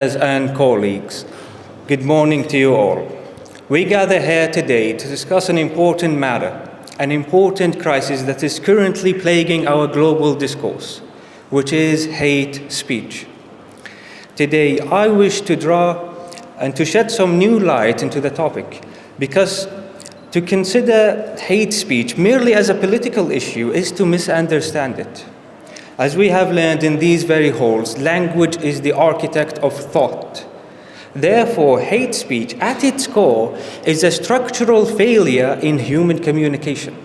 And colleagues, good morning to you all. We gather here today to discuss an important matter, an important crisis that is currently plaguing our global discourse, which is hate speech. Today, I wish to draw and to shed some new light into the topic, because to consider hate speech merely as a political issue is to misunderstand it. As we have learned in these very halls, language is the architect of thought. Therefore, hate speech at its core is a structural failure in human communication.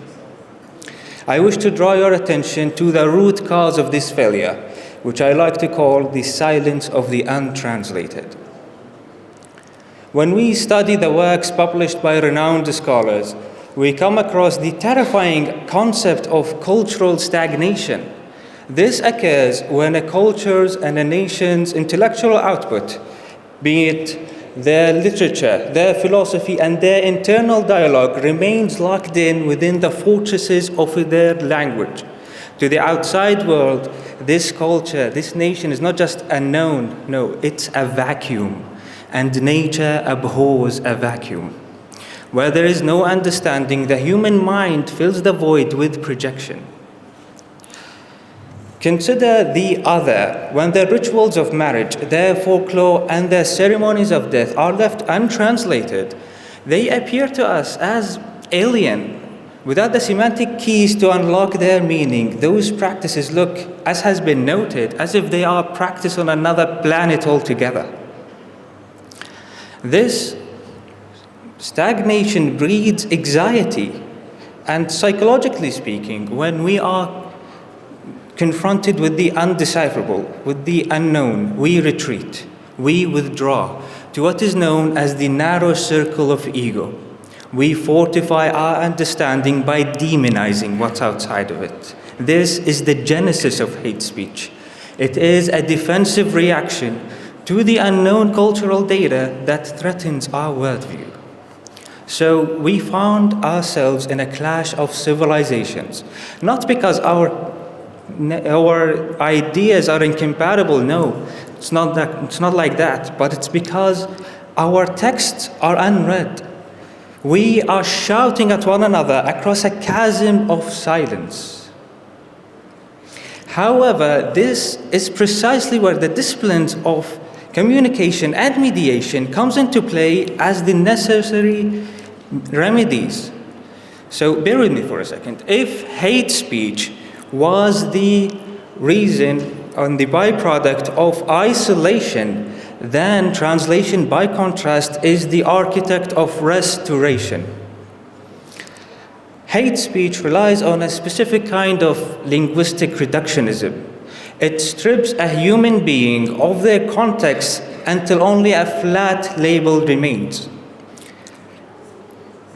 I wish to draw your attention to the root cause of this failure, which I like to call the silence of the untranslated. When we study the works published by renowned scholars, we come across the terrifying concept of cultural stagnation. This occurs when a culture's and a nation's intellectual output, be it their literature, their philosophy, and their internal dialogue, remains locked in within the fortresses of their language. To the outside world, this culture, this nation is not just unknown, no, it's a vacuum, and nature abhors a vacuum. Where there is no understanding, the human mind fills the void with projection. Consider the other. When the rituals of marriage, their folklore, and their ceremonies of death are left untranslated, they appear to us as alien. Without the semantic keys to unlock their meaning, those practices look, as has been noted, as if they are practiced on another planet altogether. This stagnation breeds anxiety, and psychologically speaking, when we are confronted with the undecipherable, with the unknown, we retreat, we withdraw to what is known as the narrow circle of ego. We fortify our understanding by demonizing what's outside of it. This is the genesis of hate speech. It is a defensive reaction to the unknown cultural data that threatens our worldview. So we found ourselves in a clash of civilizations, not because our ideas are incompatible. No, it's not like that. But it's because our texts are unread. We are shouting at one another across a chasm of silence. However, this is precisely where the disciplines of communication and mediation comes into play as the necessary remedies. So bear with me for a second. If hate speech was the reason and the byproduct of isolation, then translation, by contrast, is the architect of restoration. Hate speech relies on a specific kind of linguistic reductionism. It strips a human being of their context until only a flat label remains.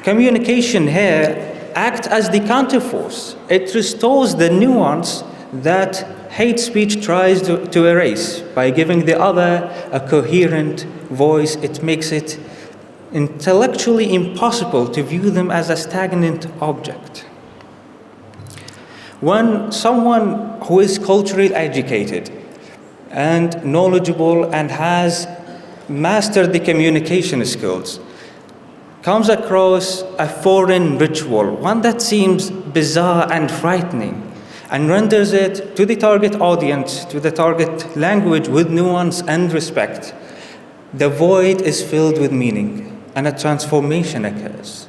Communication here acts as the counterforce. It restores the nuance that hate speech tries to erase. By giving the other a coherent voice, it makes it intellectually impossible to view them as a stagnant object. When someone who is culturally educated and knowledgeable and has mastered the communication skills comes across a foreign ritual, one that seems bizarre and frightening, and renders it to the target audience, to the target language with nuance and respect, the void is filled with meaning, and a transformation occurs.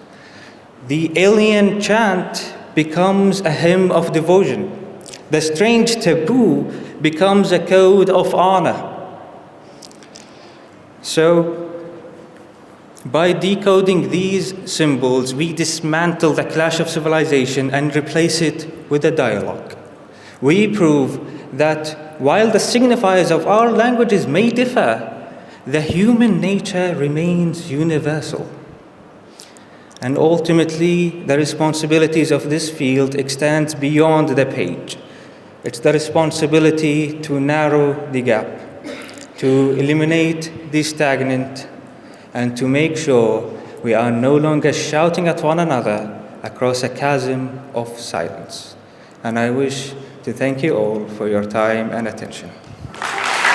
The alien chant becomes a hymn of devotion. The strange taboo becomes a code of honor. So, by decoding these symbols, we dismantle the clash of civilization and replace it with a dialogue. We prove that while the signifiers of our languages may differ, the human nature remains universal. And ultimately, the responsibilities of this field extends beyond the page. It's the responsibility to narrow the gap, to eliminate the stagnant, and to make sure we are no longer shouting at one another across a chasm of silence. And I wish to thank you all for your time and attention.